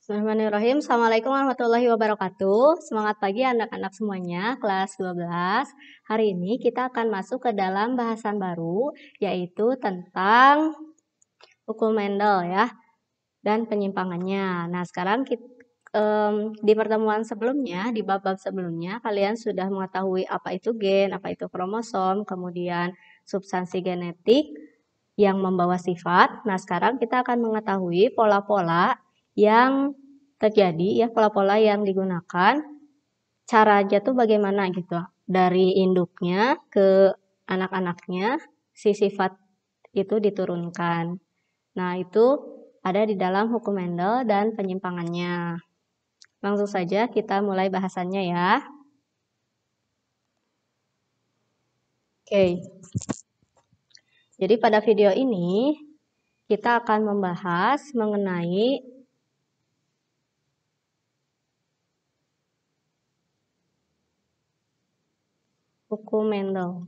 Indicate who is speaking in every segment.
Speaker 1: Bismillahirrahmanirrahim. Assalamualaikum warahmatullahi wabarakatuh. Semangat pagi anak-anak semuanya, kelas 12. Hari ini kita akan masuk ke dalam bahasan baru, yaitu tentang hukum Mendel ya, dan penyimpangannya. Nah, sekarang di pertemuan sebelumnya, di bab-bab sebelumnya, kalian sudah mengetahui apa itu gen, apa itu kromosom, kemudian substansi genetik yang membawa sifat. Nah, sekarang kita akan mengetahui pola-pola yang terjadi, ya pola-pola yang digunakan, cara aja tuh bagaimana gitu. Dari induknya ke anak-anaknya, si sifat itu diturunkan. Nah, itu ada di dalam hukum Mendel dan penyimpangannya. Langsung saja kita mulai bahasannya ya. Oke. Jadi pada video ini kita akan membahas mengenai hukum Mendel.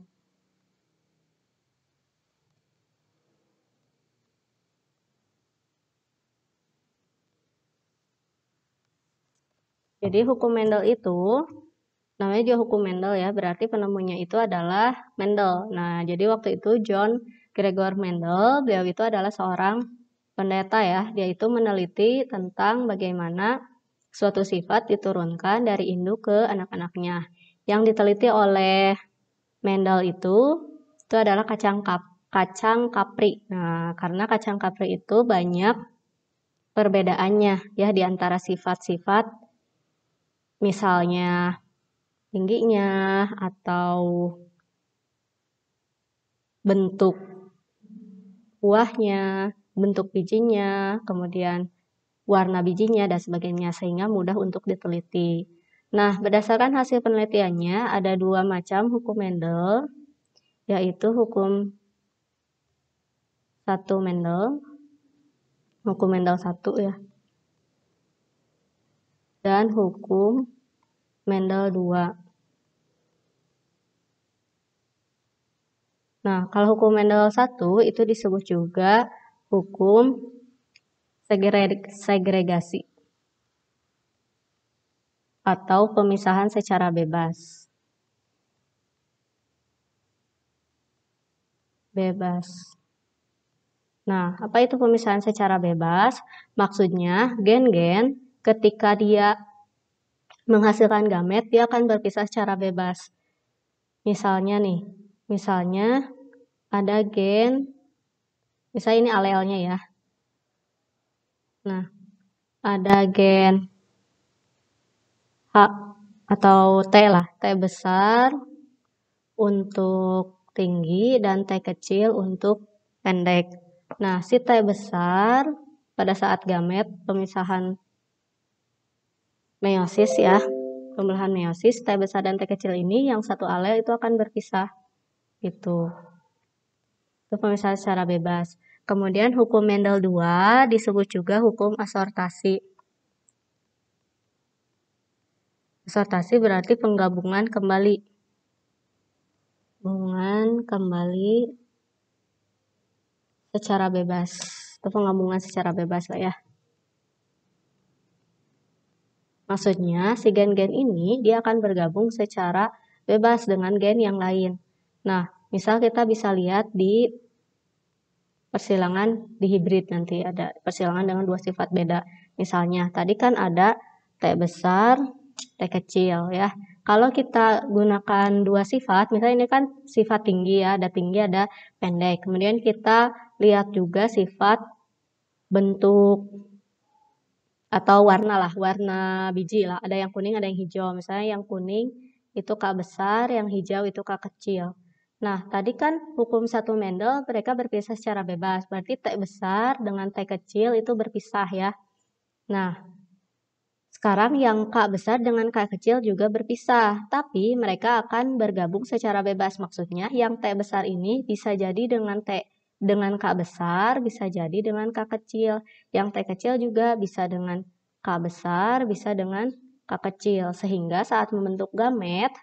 Speaker 1: Jadi hukum Mendel itu namanya juga hukum Mendel ya, berarti penemunya itu adalah Mendel. Nah, jadi waktu itu John Gregor Mendel, beliau itu adalah seorang pendeta ya. Dia itu meneliti tentang bagaimana suatu sifat diturunkan dari induk ke anak-anaknya. Yang diteliti oleh Mendel itu adalah kacang kapri. Nah, karena kacang kapri itu banyak perbedaannya ya di antara sifat-sifat, misalnya tingginya atau bentuk buahnya, bentuk bijinya, kemudian warna bijinya dan sebagainya, sehingga mudah untuk diteliti. Nah, berdasarkan hasil penelitiannya ada dua macam hukum Mendel, yaitu hukum hukum Mendel 1 ya, dan hukum Mendel 2. Nah, kalau hukum Mendel 1 itu disebut juga hukum segregasi atau pemisahan secara bebas. Nah, apa itu pemisahan secara bebas? Maksudnya, gen-gen ketika dia menghasilkan gamet, dia akan berpisah secara bebas. Misalnya ada gen, misalnya ini alelnya ya. Nah, ada gen H atau T lah, T besar untuk tinggi dan T kecil untuk pendek. Nah, si T besar pada saat gamet pemisahan meiosis ya, pembelahan meiosis, T besar dan T kecil ini yang satu alel itu akan berpisah. Itu pemisahan secara bebas. Kemudian hukum Mendel 2 disebut juga hukum asortasi. Asortasi berarti penggabungan kembali. Secara bebas. Itu penggabungan secara bebas lah ya. Maksudnya si gen-gen ini dia akan bergabung secara bebas dengan gen yang lain. Nah, misal kita bisa lihat di persilangan di hibrid, nanti ada persilangan dengan dua sifat beda. Misalnya tadi kan ada T besar, T kecil ya. Kalau kita gunakan dua sifat, misalnya ini kan sifat tinggi ya, ada tinggi ada pendek. Kemudian kita lihat juga sifat bentuk atau warna lah, warna biji lah. Ada yang kuning, ada yang hijau. Misalnya yang kuning itu K besar, yang hijau itu K kecil. Nah, tadi kan hukum 1 Mendel mereka berpisah secara bebas. Berarti T besar dengan T kecil itu berpisah ya. Nah, sekarang yang K besar dengan K kecil juga berpisah. Tapi mereka akan bergabung secara bebas. Maksudnya yang T besar ini bisa jadi dengan K besar, bisa jadi dengan K kecil. Yang T kecil juga bisa dengan K besar, bisa dengan K kecil. Sehingga saat membentuk gamet,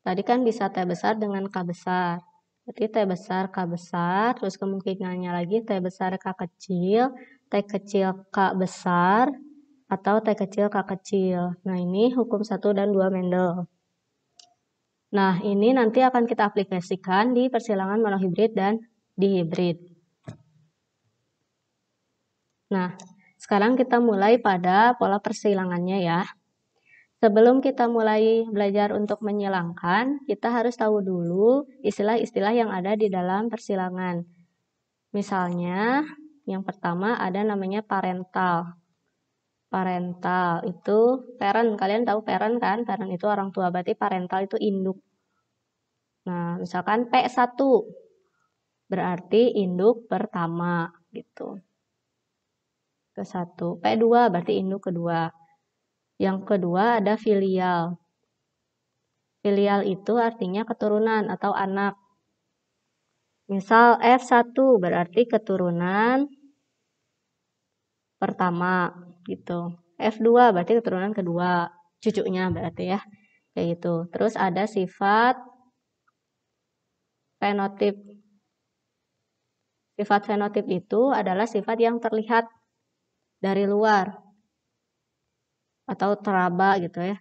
Speaker 1: tadi kan bisa T besar dengan K besar. Berarti T besar, K besar, terus kemungkinannya lagi T besar, K kecil K besar, atau T kecil, K kecil. Nah, ini hukum 1 dan 2 Mendel. Nah, ini nanti akan kita aplikasikan di persilangan monohibrid dan dihibrid. Nah, sekarang kita mulai pada pola persilangannya ya. Sebelum kita mulai belajar untuk menyilangkan, kita harus tahu dulu istilah-istilah yang ada di dalam persilangan. Misalnya, yang pertama ada namanya parental. Parental itu parent, kalian tahu parent kan? Parent itu orang tua, berarti parental itu induk. Nah, misalkan P1 berarti induk pertama gitu. Ke-1. P2 berarti induk kedua. Yang kedua ada filial. Filial itu artinya keturunan atau anak. Misal F1 berarti keturunan pertama gitu. F2 berarti keturunan kedua, cucunya berarti ya. Kayak gitu. Terus ada sifat fenotip. Sifat fenotip itu adalah sifat yang terlihat dari luar atau teraba gitu ya.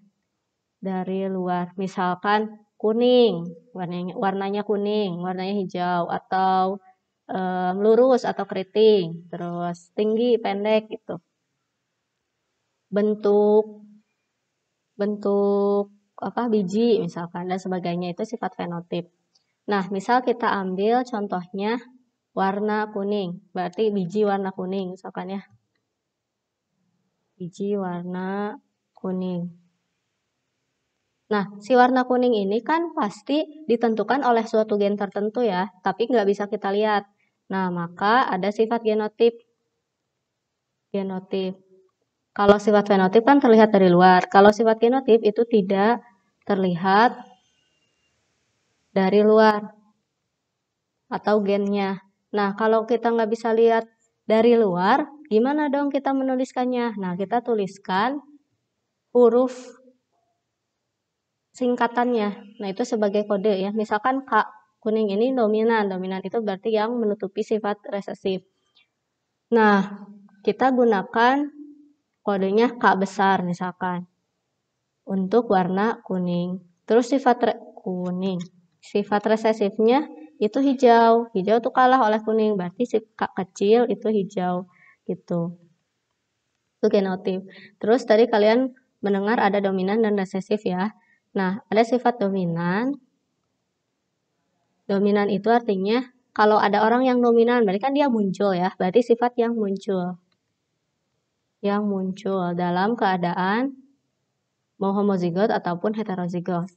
Speaker 1: Dari luar. Misalkan kuning, warnanya kuning, warnanya hijau, atau lurus atau keriting, terus tinggi, pendek gitu. Bentuk biji misalkan dan sebagainya itu sifat fenotip. Nah, misal kita ambil contohnya warna kuning, berarti biji warna kuning misalkan ya. Biji warna kuning. Nah, si warna kuning ini kan pasti ditentukan oleh suatu gen tertentu ya, tapi nggak bisa kita lihat. Nah, maka ada sifat genotip. Genotip. Kalau sifat fenotip kan terlihat dari luar. Kalau sifat genotip itu tidak terlihat dari luar atau gennya. Nah, kalau kita nggak bisa lihat dari luar, gimana dong kita menuliskannya? Nah, kita tuliskan huruf singkatannya. Nah, itu sebagai kode ya. Misalkan K kuning ini dominan. Dominan itu berarti yang menutupi sifat resesif. Nah, kita gunakan kodenya K besar misalkan untuk warna kuning. Terus kuning. Sifat resesifnya itu hijau. Hijau itu kalah oleh kuning. Berarti si K kecil itu hijau gitu. Itu genotip. Terus tadi kalian mendengar ada dominan dan resesif ya. Nah, ada sifat dominan. Dominan itu artinya kalau ada orang yang dominan, berarti kan dia muncul ya. Berarti sifat yang muncul. Yang muncul dalam keadaan mau homozigot ataupun heterozigot.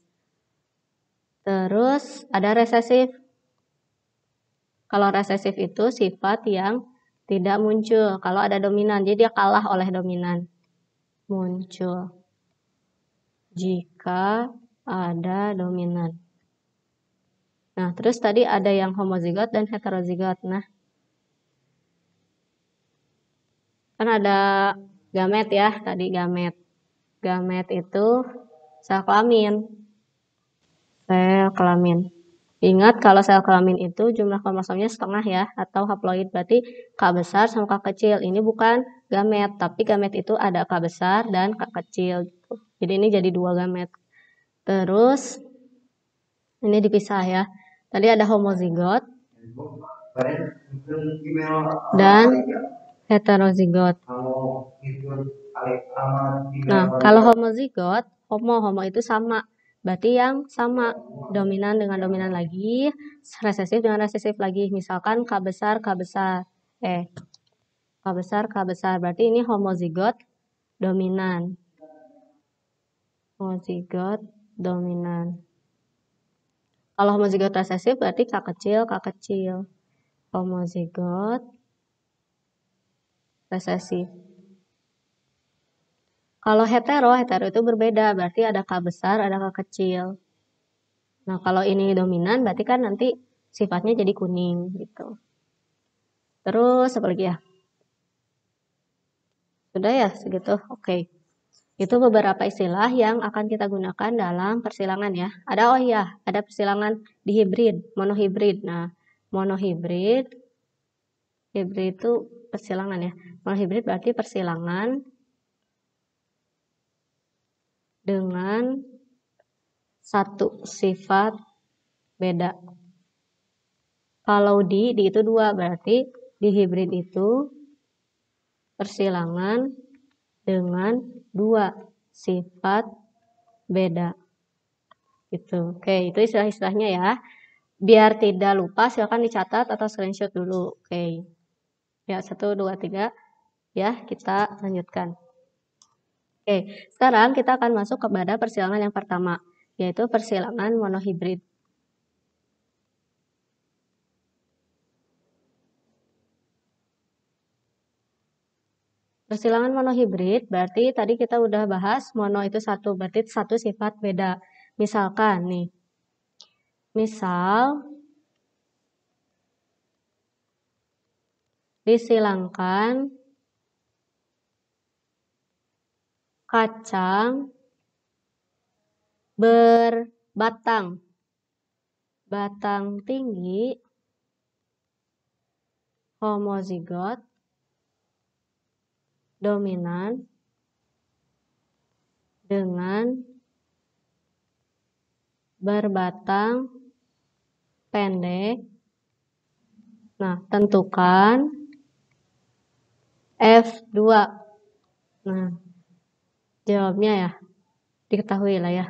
Speaker 1: Terus ada resesif. Kalau resesif itu sifat yang tidak muncul. Kalau ada dominan, jadi dia kalah oleh dominan. Muncul jika ada dominan. Nah, terus tadi ada yang homozigot dan heterozigot. Nah, kan ada gamet ya, tadi gamet. Gamet itu sel kelamin. Sel kelamin. Ingat kalau sel kelamin itu jumlah kromosomnya setengah ya, atau haploid. Berarti K besar sama K kecil. Ini bukan gamet, tapi gamet itu ada K besar dan K kecil. Gitu. Jadi ini jadi 2 gamet. Terus, ini dipisah ya. Tadi ada homozigot dan heterozigot. Nah, kalau homozigot, homo itu sama. Berarti yang sama, dominan dengan dominan lagi, resesif dengan resesif lagi. Misalkan K besar, K besar. K besar, K besar. Berarti ini homozigot dominan. Homozigot dominan. Kalau homozigot resesif berarti K kecil, K kecil. Homozigot resesif. Kalau hetero itu berbeda, berarti ada K besar, ada K kecil. Nah, kalau ini dominan, berarti kan nanti sifatnya jadi kuning, gitu. Terus, apa lagi ya? Sudah ya, segitu? Oke. Itu beberapa istilah yang akan kita gunakan dalam persilangan ya. Ada persilangan dihibrid, monohibrid. Nah, monohibrid, hibrid itu persilangan ya. Monohibrid berarti persilangan dengan satu sifat beda. Kalau di itu dua, berarti di hibrid itu persilangan dengan dua sifat beda. Gitu. Oke, itu istilah-istilahnya ya. Biar tidak lupa, silakan dicatat atau screenshot dulu. Oke. Ya, 1, 2, 3. Ya, kita lanjutkan. Oke, sekarang kita akan masuk kepada persilangan yang pertama, yaitu persilangan monohibrid. Persilangan monohibrid berarti tadi kita udah bahas mono itu satu, berarti satu sifat beda. Misalkan nih, misal disilangkan kacang berbatang tinggi homozigot dominan dengan berbatang pendek. Nah, tentukan F2. Nah, jawabnya ya, diketahui lah ya.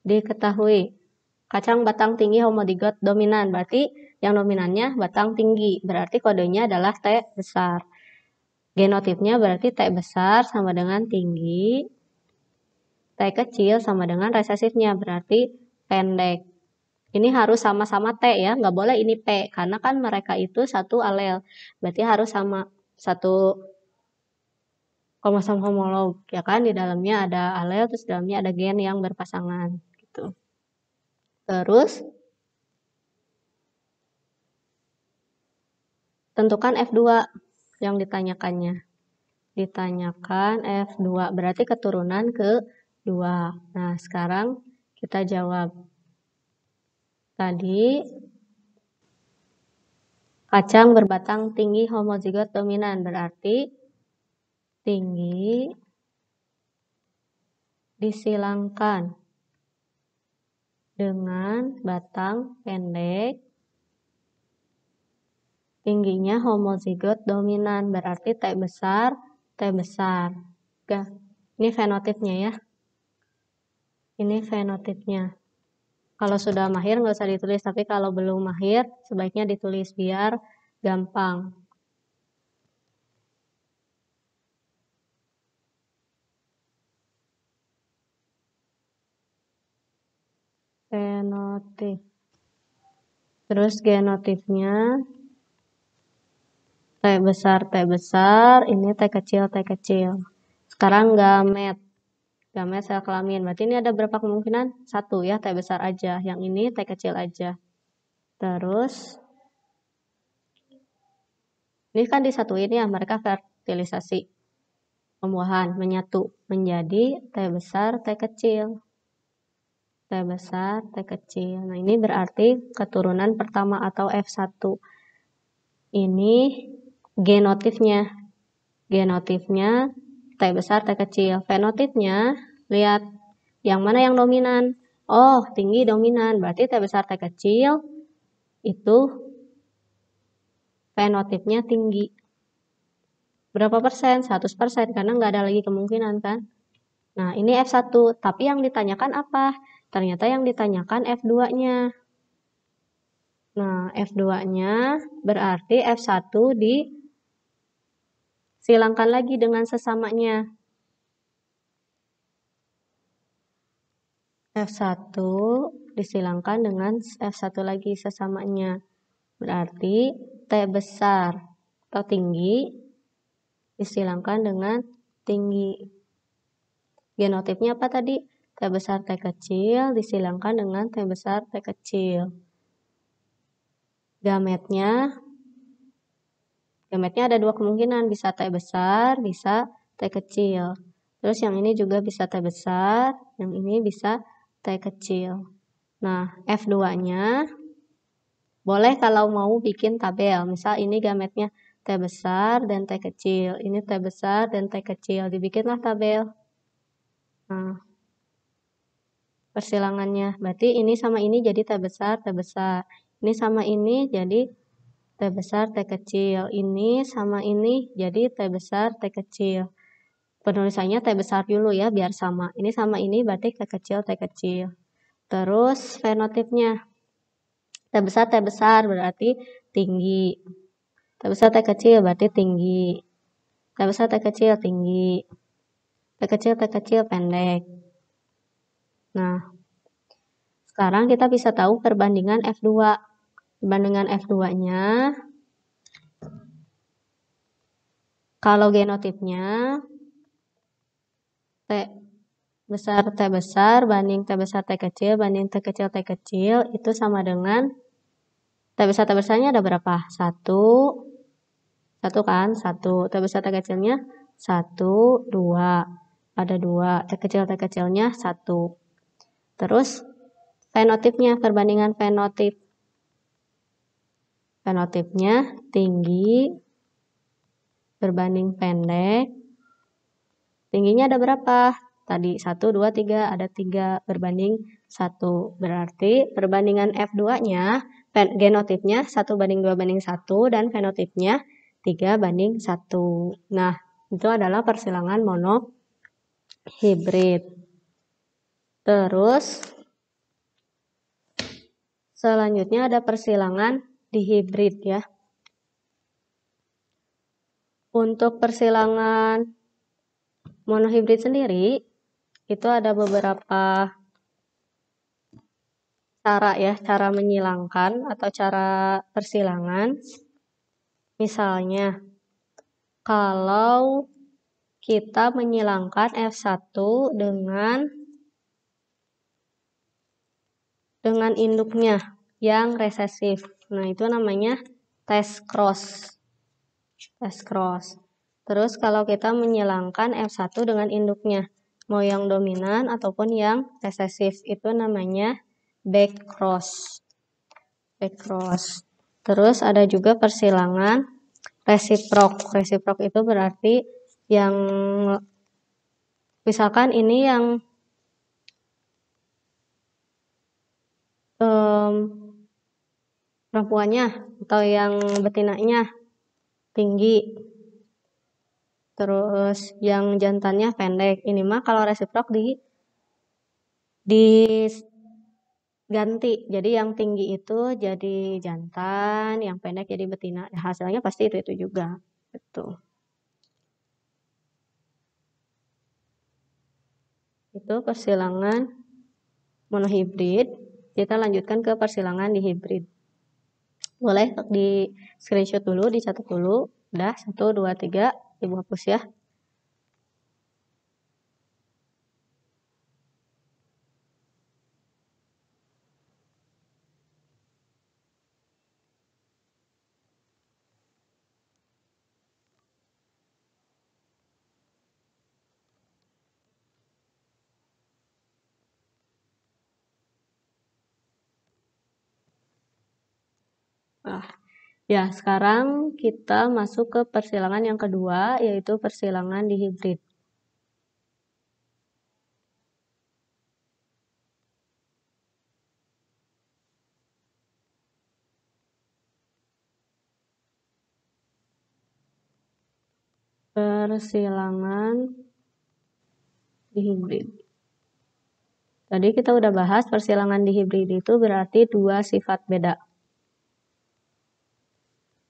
Speaker 1: Diketahui. Kacang batang tinggi homozigot dominan, berarti yang dominannya batang tinggi, berarti kodenya adalah T besar. Genotipnya berarti T besar sama dengan tinggi, T kecil sama dengan resesifnya, berarti pendek. Ini harus sama-sama T ya, nggak boleh ini P, karena kan mereka itu satu alel, berarti harus sama satu kromosom homolog, ya kan, di dalamnya ada alel, terus di dalamnya ada gen yang berpasangan, gitu. Terus, tentukan F2 yang ditanyakannya. Ditanyakan F2, berarti keturunan ke-2. Nah, sekarang kita jawab. Tadi, kacang berbatang tinggi homozigot dominan, berarti tinggi disilangkan dengan batang pendek, tingginya homozigot dominan, berarti T besar, T besar. Ini fenotipnya ya. Ini fenotipnya. Kalau sudah mahir nggak usah ditulis, tapi kalau belum mahir sebaiknya ditulis biar gampang. Fenotip. Terus genotipnya T besar, ini T kecil. Sekarang gamet sel kelamin. Berarti ini ada berapa kemungkinan? Satu ya, T besar aja. Yang ini T kecil aja. Terus, ini kan disatuin ya, mereka fertilisasi. Pembuahan menyatu menjadi T besar, T kecil. T besar, T kecil. Nah, ini berarti keturunan pertama atau F1. Ini genotipnya. Genotipnya T besar, T kecil. Fenotipnya, lihat yang mana yang dominan. Oh, tinggi dominan. Berarti T besar, T kecil itu fenotipnya tinggi. Berapa persen? 100%, karena nggak ada lagi kemungkinan kan. Nah, ini F1. Tapi yang ditanyakan apa? Ternyata yang ditanyakan F2-nya. Nah, F2-nya berarti F1 disilangkan lagi dengan sesamanya. F1 disilangkan dengan F1 lagi sesamanya. Berarti T besar atau tinggi disilangkan dengan tinggi. Genotipnya apa tadi? T besar, T kecil disilangkan dengan T besar, T kecil. Gametnya ada dua kemungkinan, bisa T besar, bisa T kecil. Terus yang ini juga bisa T besar, yang ini bisa T kecil. Nah, F2-nya boleh kalau mau bikin tabel. Misal ini gametnya T besar dan T kecil. Ini T besar dan T kecil. Dibikinlah tabel. Nah, persilangannya. Berarti ini sama ini jadi T besar, T besar. Ini sama ini jadi T besar, T kecil. Ini sama ini jadi T besar, T kecil. Penulisannya T besar dulu ya, biar sama. Ini sama ini berarti T kecil, T kecil. Terus fenotipnya. T besar berarti tinggi. T besar, T kecil berarti tinggi. T besar, T kecil tinggi. T kecil pendek. Nah, sekarang kita bisa tahu perbandingan F2. Perbandingan F2-nya, kalau genotipnya T besar banding T besar T kecil banding T kecil itu sama dengan T besarnya ada berapa? 1 kan? 1. T besar T kecilnya 1, 2. Ada 2. T kecilnya 1. Terus fenotipnya, perbandingan fenotip. Fenotipnya tinggi berbanding pendek. Tingginya ada berapa? Tadi 1, 2, 3, ada 3 berbanding 1. Berarti perbandingan F2-nya, genotipnya 1 banding 2 banding 1, dan fenotipnya 3 banding 1. Nah, itu adalah persilangan monohibrid. Terus, selanjutnya ada persilangan dihibrid ya. Untuk persilangan monohibrid sendiri, itu ada beberapa cara ya, cara menyilangkan atau cara persilangan. Misalnya, kalau kita menyilangkan F1 dengan induknya yang resesif. Nah, itu namanya test cross. Terus kalau kita menyilangkan F1 dengan induknya, mau yang dominan ataupun yang resesif, itu namanya back cross. Terus ada juga persilangan resiprok. Resiprok itu berarti yang misalkan ini yang perempuannya atau yang betinanya tinggi, terus yang jantannya pendek. Ini mah kalau resiprok diganti. Jadi yang tinggi itu jadi jantan, yang pendek jadi betina. Hasilnya pasti itu juga. Gitu. Itu persilangan monohibrid. Kita lanjutkan ke persilangan dihibrid. Boleh di screenshot dulu, dicatat dulu. Udah, 1, 2, 3, Ibu hapus ya. Ya, sekarang kita masuk ke persilangan yang kedua, yaitu persilangan dihibrid. Persilangan dihibrid. Tadi kita udah bahas persilangan dihibrid itu berarti dua sifat beda.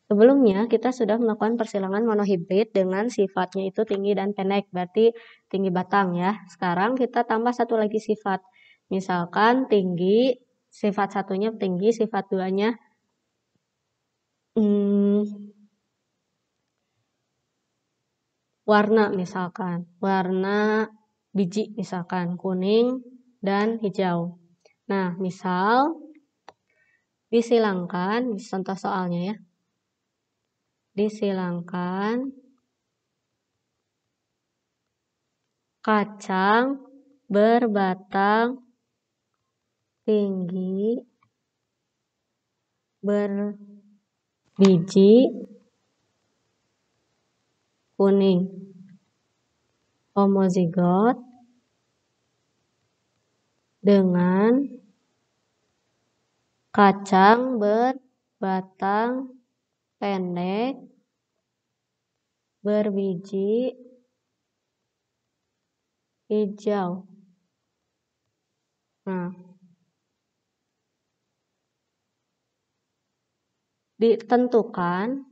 Speaker 1: Sebelumnya kita sudah melakukan persilangan monohibrid dengan sifatnya itu tinggi dan pendek, berarti tinggi batang ya. Sekarang kita tambah satu lagi sifat. Misalkan tinggi, sifat satunya tinggi, sifat duanya warna misalkan, warna biji misalkan kuning dan hijau. Nah, misal disilangkan, contoh soalnya ya. Disilangkan kacang berbatang tinggi berbiji kuning. Homozigot dengan kacang berbatang pendek berbiji hijau. Nah, ditentukan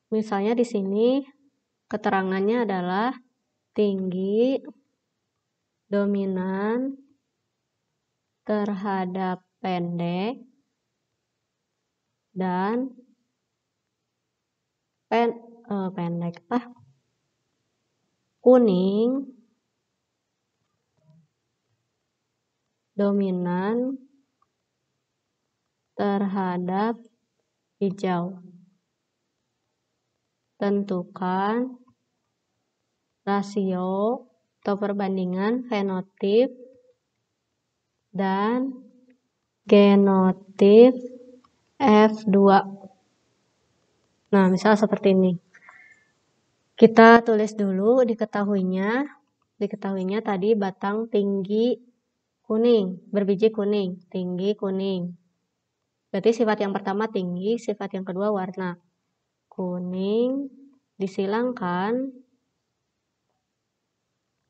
Speaker 1: misalnya di sini keterangannya adalah tinggi dominan terhadap pendek dan kuning dominan terhadap hijau. Tentukan rasio atau perbandingan fenotip dan genotip F2. Nah, misal seperti ini. Kita tulis dulu diketahuinya tadi batang tinggi kuning, berbiji kuning, tinggi kuning. Berarti sifat yang pertama tinggi, sifat yang kedua warna. Kuning disilangkan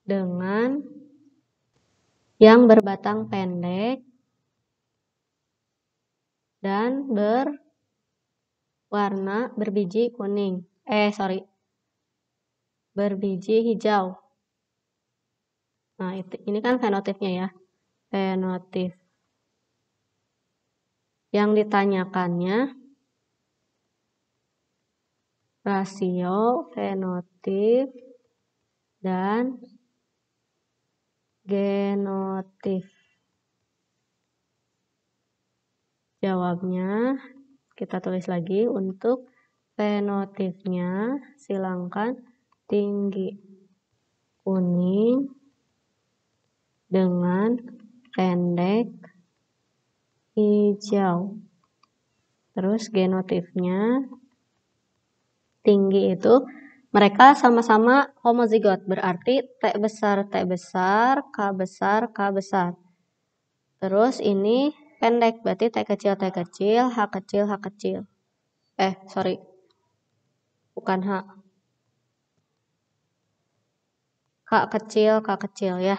Speaker 1: dengan yang berbatang pendek dan berwarna berbiji kuning. Berbiji hijau. Nah, ini kan fenotipnya ya. Fenotip. Yang ditanyakannya rasio fenotip dan genotip. Jawabnya kita tulis lagi. Untuk fenotipnya silangkan tinggi kuning dengan pendek hijau. Terus genotipnya tinggi itu mereka sama-sama homozigot, berarti T besar, T besar, K besar, K besar. Terus ini pendek, berarti T kecil, T kecil, H kecil, H kecil. Bukan H. K kecil, K kecil ya.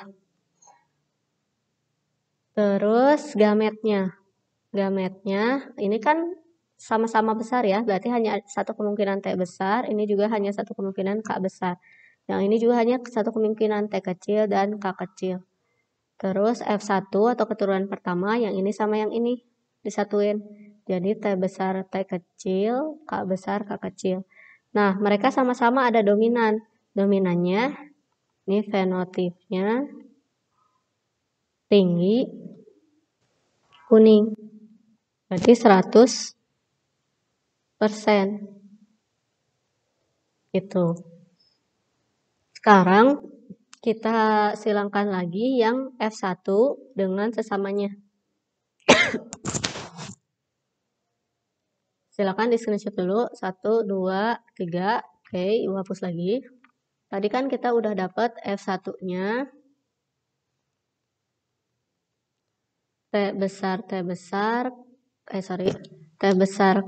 Speaker 1: Terus gametnya. Gametnya ini kan sama-sama besar ya, berarti hanya satu kemungkinan T besar, ini juga hanya satu kemungkinan K besar. Yang ini juga hanya satu kemungkinan T kecil dan K kecil. Terus F1 atau keturunan pertama, yang ini sama yang ini disatuin. Jadi T besar T kecil, K besar K kecil. Nah, mereka sama-sama ada dominan. Dominannya, ini fenotipnya tinggi kuning. Berarti 100%. Gitu. Sekarang kita silangkan lagi yang F1 dengan sesamanya. Silakan di screenshot dulu. 1, 2, 3. Oke, Ibu hapus lagi. Tadi kan kita udah dapat F1-nya. T besar, T besar. T besar,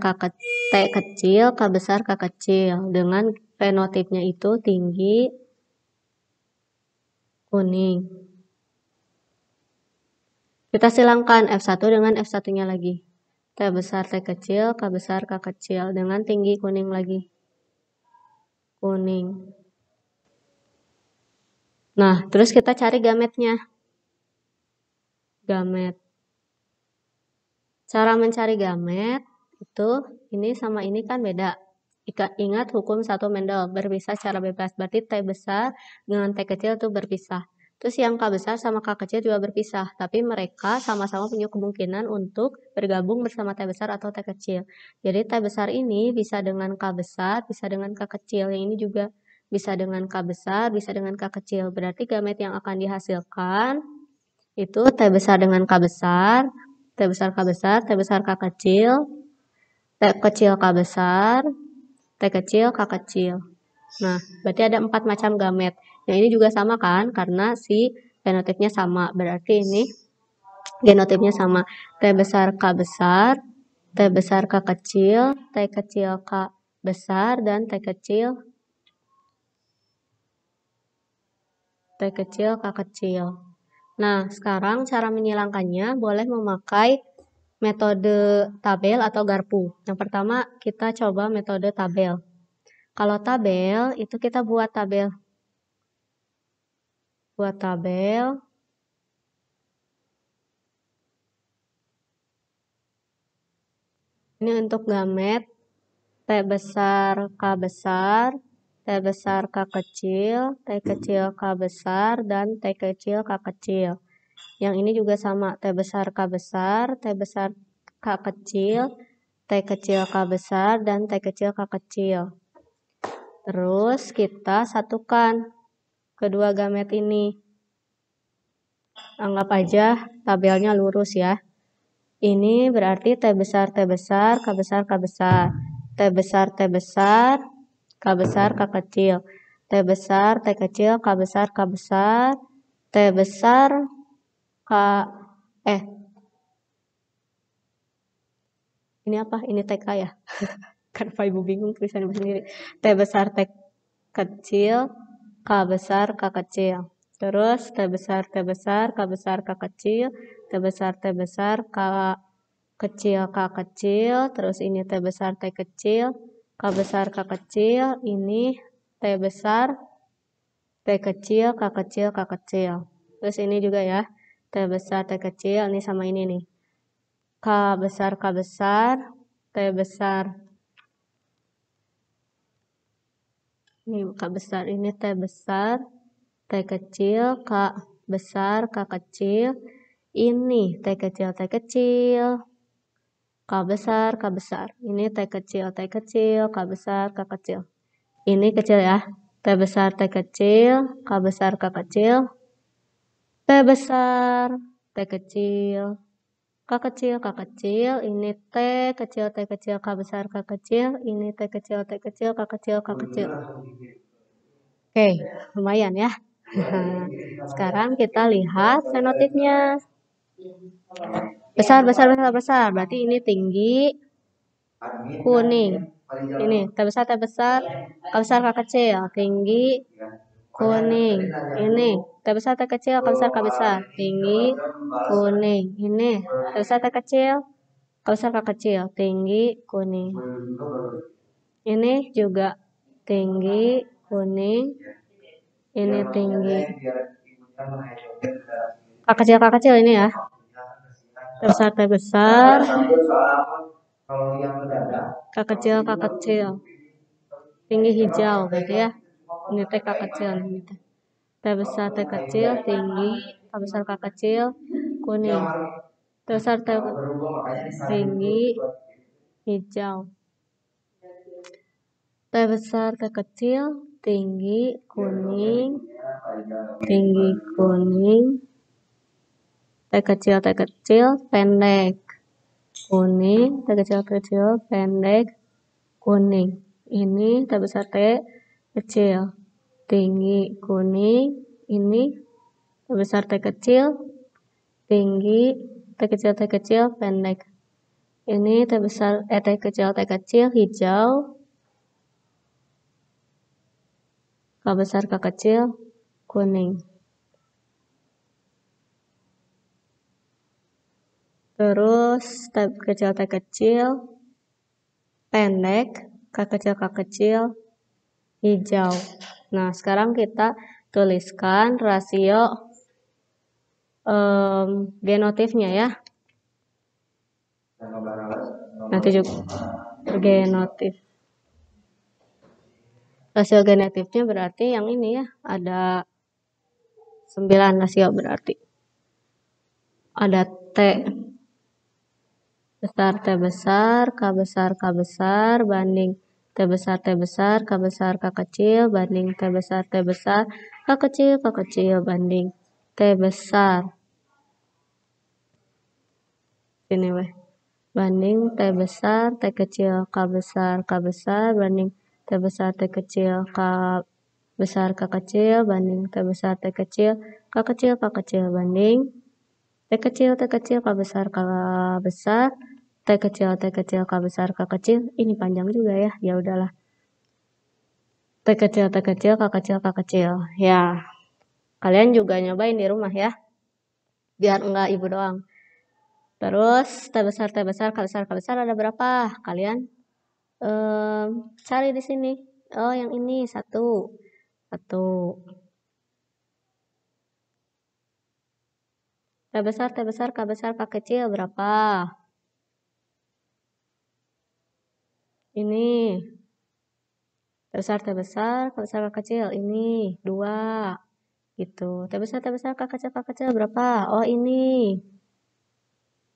Speaker 1: T kecil, K besar, K kecil. Dengan fenotipnya itu tinggi kuning. Kita silangkan F1 dengan F1-nya lagi. T besar, T kecil, K besar, K kecil. Dengan tinggi kuning lagi. Kuning. Nah, terus kita cari gametnya. Gamet. Cara mencari gamet itu ini sama ini kan beda. Ingat hukum 1 Mendel, berpisah secara bebas. Berarti T besar dengan T kecil itu berpisah. Terus yang K besar sama K kecil juga berpisah, tapi mereka sama-sama punya kemungkinan untuk bergabung bersama T besar atau T kecil. Jadi T besar ini bisa dengan K besar, bisa dengan K kecil. Yang ini juga bisa dengan K besar, bisa dengan K kecil. Berarti gamet yang akan dihasilkan itu T besar dengan K besar, T besar K besar, T besar K kecil, T kecil K besar, T kecil K kecil. Nah, berarti ada 4 macam gamet. Yang ini juga sama kan, karena si genotipnya sama. Berarti ini genotipnya sama. T besar K besar, T besar K kecil, T kecil K besar, dan T kecil K kecil. Nah, sekarang cara menyilangkannya boleh memakai metode tabel atau garpu. Yang pertama, kita coba metode tabel. Kalau tabel, itu kita buat tabel. Ini untuk gamet T besar K besar, T besar K kecil, T kecil K besar, dan T kecil K kecil. Yang ini juga sama, T besar K besar, T besar K kecil, T kecil K besar, dan T kecil K kecil. Terus kita satukan kedua gamet ini. Anggap aja tabelnya lurus ya. Ini berarti T besar, T besar, K besar, K besar. T besar, T besar, K besar, K kecil. T besar, T kecil, K besar, K besar. T besar, ini apa? Ini TK ya? Kenapa Ibu bingung tulisan Ibu sendiri. T besar, T kecil, K besar, K kecil. Terus T besar, T besar, K besar, K kecil. T besar, T besar, K kecil, K kecil. Terus ini T besar, T kecil, K besar, K kecil. Ini T besar, T kecil, K kecil, K kecil. Terus ini juga ya. T besar, T kecil. Ini sama ini nih. K besar, K besar. T besar. Ini K besar. Ini T besar. T kecil, K besar, K kecil. Ini T kecil, T kecil. K besar, K besar. Ini T kecil, T kecil, K besar, K kecil. Ini kecil ya. T besar, T kecil, K besar, K kecil. T besar, T kecil, K kecil, K kecil. Ini T kecil, T kecil, K besar, K kecil. Ini T kecil, T kecil, K kecil, K kecil. Oke, lumayan ya. Sekarang kita lihat fenotipnya. Besar, besar, besar, besar. Berarti ini tinggi, kuning. Ini T besar, T besar, K besar, K kecil. Tinggi, kuning. Ini T besar, T kecil, K besar, K besar. Tinggi, kuning. Ini T besar, T kecil, K besar, K kecil. Tinggi, kuning. Ini juga tinggi, kuning. Ini tinggi. K kecil ini ya. T besar, T besar. K kecil, K kecil. Tinggi hijau berarti ya. Ini T K kecil. Ini T besar, T kecil, tinggi. K besar, K kecil, kuning. T besar, T tinggi, hijau. T besar, T kecil, tinggi, kuning. Tinggi, kuning. T kecil, pendek. Kuning, T kecil, pendek, kuning. Ini T besar, T kecil, tinggi, kuning. Ini T besar, T kecil, tinggi. T kecil, pendek. Ini T besar, T kecil, hijau. K besar, K kecil, kuning. Terus T kecil, pendek. K kecil, hijau. Nah, sekarang kita tuliskan rasio genotipnya ya. Nanti juga genotip. Rasio genotipnya berarti yang ini ya, ada 9 rasio berarti. Ada T besar T besar, K besar K besar, banding T besar T besar, K besar K kecil, banding T besar T besar, K kecil, banding T besar. Sini weh. Banding T besar, T kecil, K besar, banding T besar, T kecil, K besar, K kecil, banding T besar, T kecil, K kecil, banding T kecil, K besar, T kecil, K besar, K kecil. Ini panjang juga ya, ya udahlah. T kecil, K kecil. Ya, kalian juga nyobain di rumah ya, biar enggak ibu doang. Terus T besar, K besar ada berapa? Kalian cari di sini. Oh, yang ini 1. T besar, K besar, K kecil berapa? Ini. T besar, K besar, K kecil. Ini 2. Gitu. T besar, K kecil berapa? Oh, ini.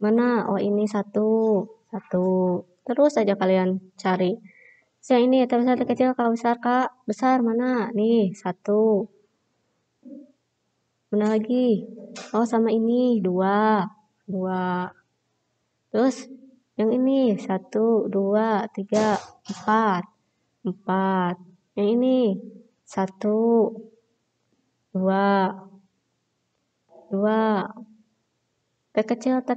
Speaker 1: Mana? Oh, ini 1. Terus aja kalian cari. Yang ini T besar, T kecil, K besar, K besar mana? Nih, 1. Mana lagi? Oh, sama ini 2. Terus yang ini 1, 2, 3, 4. Yang ini 1, 2. T kecil, K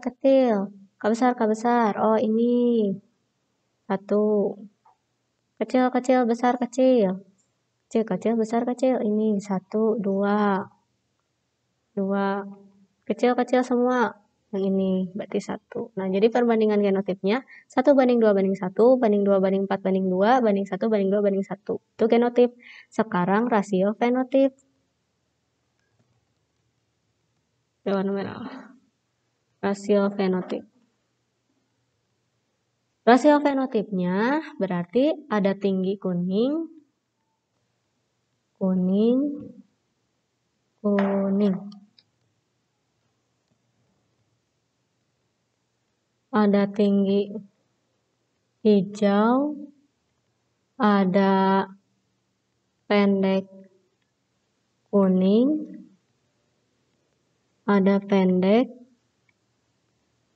Speaker 1: besar. Oh, ini 1. Kecil, besar, kecil. Kecil, besar, kecil. Ini 1, 2. Kecil semua. Yang ini berarti 1. Nah, jadi perbandingan genotipnya 1:2:1, banding 2:4:2, banding 1:2:1. Itu genotip. Sekarang rasio fenotip. Warna merah. Rasio fenotip. Rasio fenotipnya berarti ada tinggi kuning. Ada tinggi hijau, ada pendek kuning, ada pendek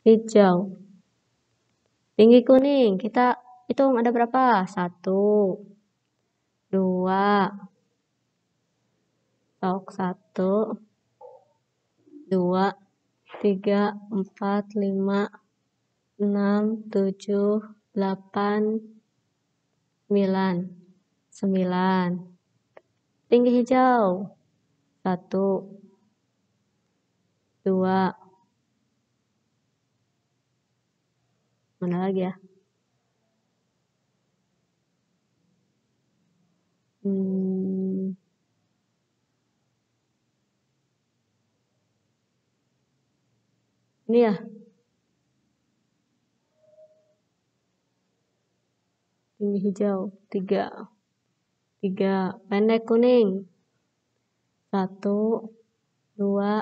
Speaker 1: hijau. Tinggi kuning, kita hitung ada berapa? 1, 2, 1, 2, 3, 4, 5, 6, 7, 8, 9. Tinggi hijau 1, 2. Mana lagi ya? Ini ya. Tinggi hijau 3. Pendek kuning 1, 2.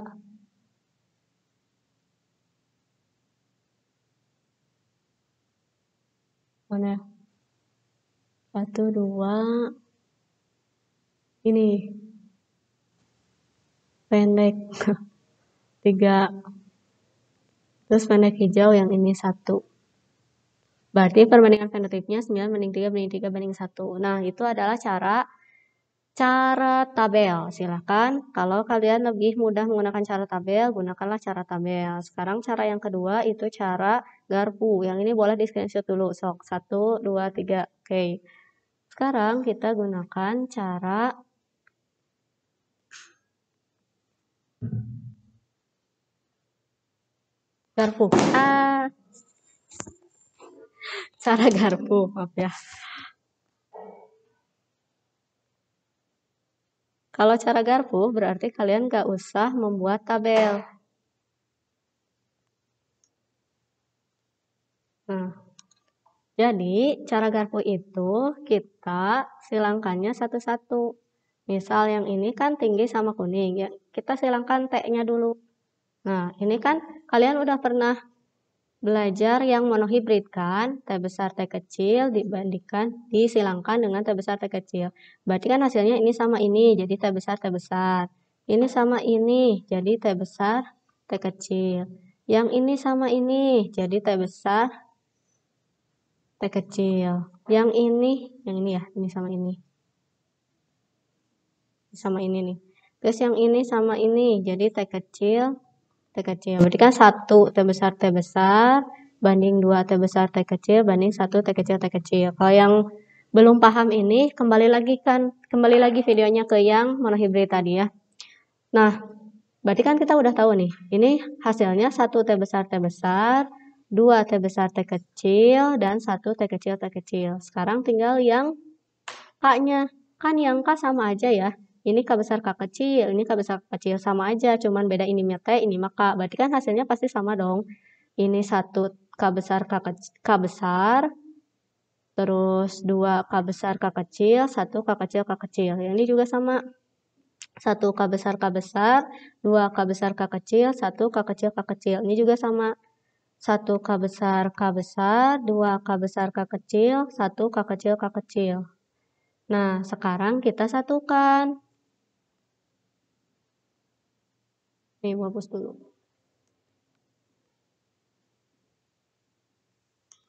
Speaker 1: Mana? 1, 2. Ini pendek 3. Terus pendek hijau yang ini 1. Berarti perbandingan fenotipnya 9:3:3:1. Nah, itu adalah cara tabel. Silakan kalau kalian lebih mudah menggunakan cara tabel, gunakanlah cara tabel. Sekarang cara yang kedua itu cara garpu. Yang ini boleh di screenshot dulu. Sok 1, 2, 3. Oke. Sekarang kita gunakan cara garpu. Cara garpu, maaf ya. Kalau cara garpu berarti kalian gak usah membuat tabel. Nah, jadi cara garpu itu kita silangkannya satu-satu. Misal yang ini kan tinggi sama kuning, ya kita silangkan T-nya dulu. Nah, ini kan kalian udah pernah belajar yang monohibrid kan? T besar T kecil dibandingkan disilangkan dengan T besar T kecil. Berarti kan hasilnya ini sama ini, jadi T besar T besar. Ini sama ini, jadi T besar T kecil. Yang ini sama ini, jadi T besar T kecil. Yang ini ya, ini sama ini. Sama ini nih. Terus yang ini sama ini, jadi T kecil, T kecil. Berarti kan 1 T besar banding 2 T besar T kecil banding 1 T kecil T kecil. Kalau yang belum paham ini, kembali lagi videonya ke yang monohibrid tadi ya. Nah, berarti kan kita udah tahu nih, ini hasilnya 1 T besar, 2 T besar T kecil, dan 1 T kecil T kecil. Sekarang tinggal yang K-nya. Kan yang K sama aja ya. Ini K besar K kecil, ini K besar K kecil, sama aja. Cuman beda ini mah T, ini mah K. Berarti kan hasilnya pasti sama dong. Ini 1 K besar K besar, terus 2 K besar K kecil, 1 K kecil K kecil. Yang ini juga sama. 1 K besar K besar, 2 K besar K kecil, 1 K kecil K kecil. Ini juga sama. 1 K besar K besar, 2 K besar K kecil, 1 K kecil K kecil. Nah, sekarang kita satukan. Nih, mau hapus dulu.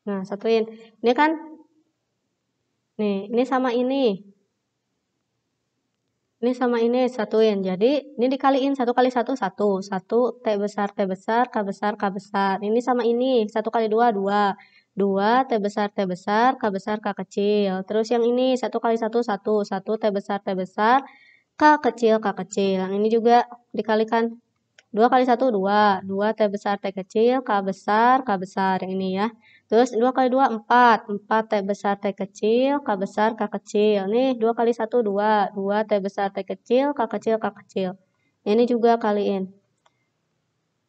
Speaker 1: Nah, satuin. Ini kan, nih, ini sama ini. Ini sama ini, satuin. Jadi, ini dikaliin 1 kali 1, 1. 1 T besar, K besar, K besar. Ini sama ini, 1 kali 2, 2. 2 T besar, K besar, K kecil. Terus yang ini, 1 kali 1, 1. 1 T besar, K kecil, K kecil. Yang ini juga dikalikan 2 kali 1, 2. 2 T besar, T kecil, K besar. Yang ini ya. Terus 2 kali 2, 4. 4 T besar, T kecil, K besar, K kecil. Nih, 2 kali 1, 2. 2 T besar, T kecil, K kecil, K kecil. Ini juga kaliin.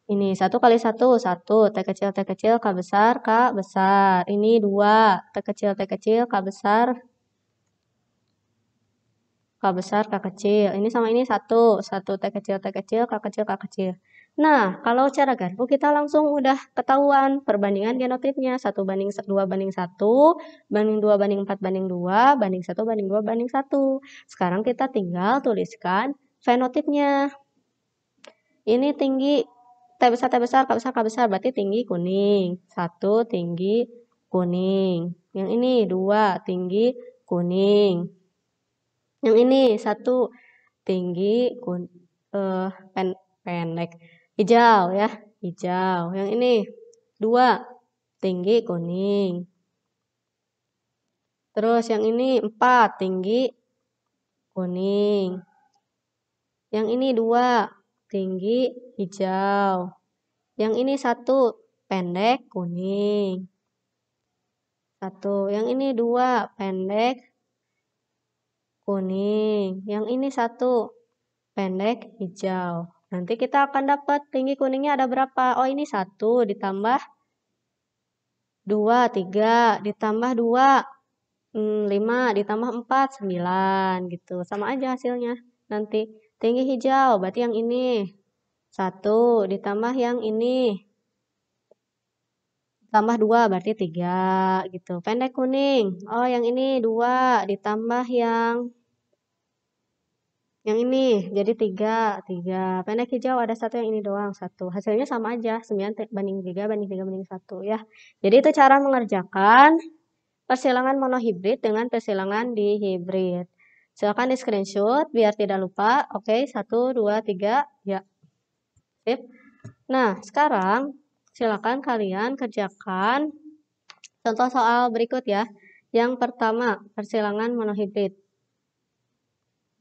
Speaker 1: Ini 1 kali 1, 1. T kecil, K besar, K besar. Ini 2. T kecil, K besar, K besar, K kecil. Ini sama ini 1. 1 T kecil, K kecil, K kecil. Nah, kalau cara garbuk kita langsung udah ketahuan perbandingan genotipnya. 1 banding 2 banding 1, banding 2 banding 4 banding 2, banding 1 banding 2 banding 1. Sekarang kita tinggal tuliskan fenotipnya. Ini tinggi T besar, K besar, berarti tinggi kuning. 1 tinggi kuning. Yang ini 2 tinggi kuning. Yang ini 1 tinggi pendek hijau ya, hijau. Yang ini 2 tinggi kuning. Terus yang ini 4 tinggi kuning. Yang ini 2 tinggi hijau. Yang ini 1 pendek kuning. 1. Yang ini 2 pendek kuning. Yang ini 1 pendek hijau. Nanti kita akan dapat tinggi kuningnya ada berapa? Oh, ini 1 ditambah 2, 3, ditambah 2, 5, ditambah 4, 9, gitu. Sama aja hasilnya. Nanti tinggi hijau, berarti yang ini. 1, ditambah yang ini. Tambah 2, berarti 3, gitu. Pendek kuning. Oh, yang ini 2, ditambah yang ini jadi 3. Pendek hijau ada 1, yang ini doang 1. Hasilnya sama aja, 9 banding 3 banding 3 banding 1 ya. Jadi itu cara mengerjakan persilangan monohibrid dengan persilangan dihibrid. Silakan di screenshot biar tidak lupa. Oke, 1, 2, 3, ya. Sip. Nah, sekarang silakan kalian kerjakan contoh soal berikut ya. Yang pertama, persilangan monohibrid.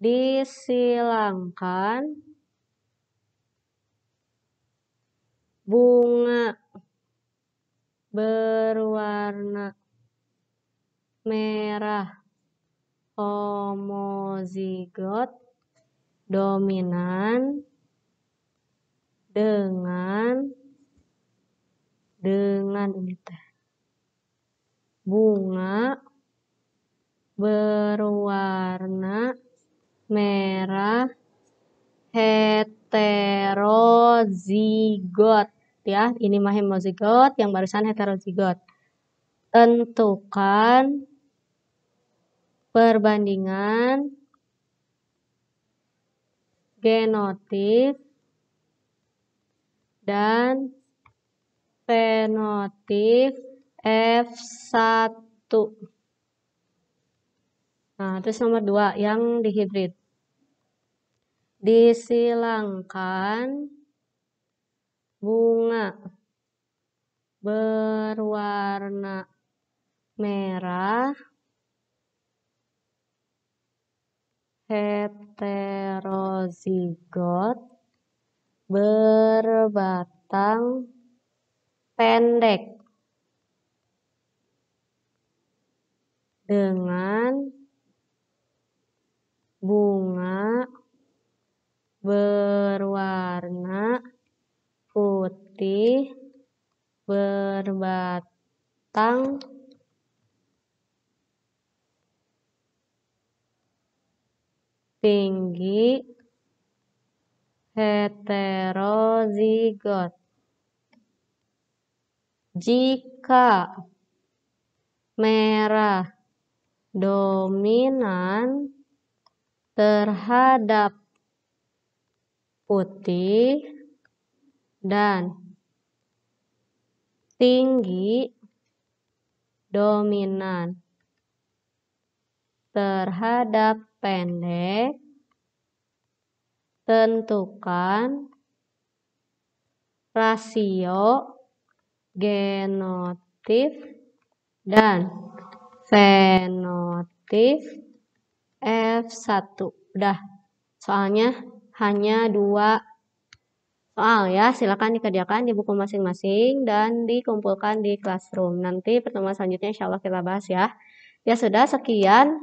Speaker 1: Disilangkan bunga berwarna merah homozigot dominan dengan ini teh bunga berwarna merah heterozigot ya. Ini mah homozigot, yang barusan heterozigot. Tentukan perbandingan genotip dan fenotip F1. Nah, terus nomor 2 yang dihibrid. Disilangkan bunga berwarna merah heterozigot berbatang pendek dengan bunga berwarna putih berbatang tinggi heterozigot. Jika merah dominan terhadap putih dan tinggi dominan terhadap pendek, tentukan rasio genotip dan fenotip F1. Udah, soalnya hanya 2 soal ya. Silakan dikerjakan di buku masing-masing dan dikumpulkan di classroom. Nanti pertemuan selanjutnya insya Allah kita bahas ya. Ya sudah, sekian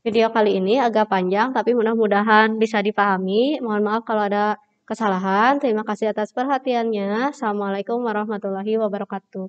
Speaker 1: video kali ini, agak panjang tapi mudah-mudahan bisa dipahami. Mohon maaf kalau ada kesalahan. Terima kasih atas perhatiannya. Assalamualaikum warahmatullahi wabarakatuh.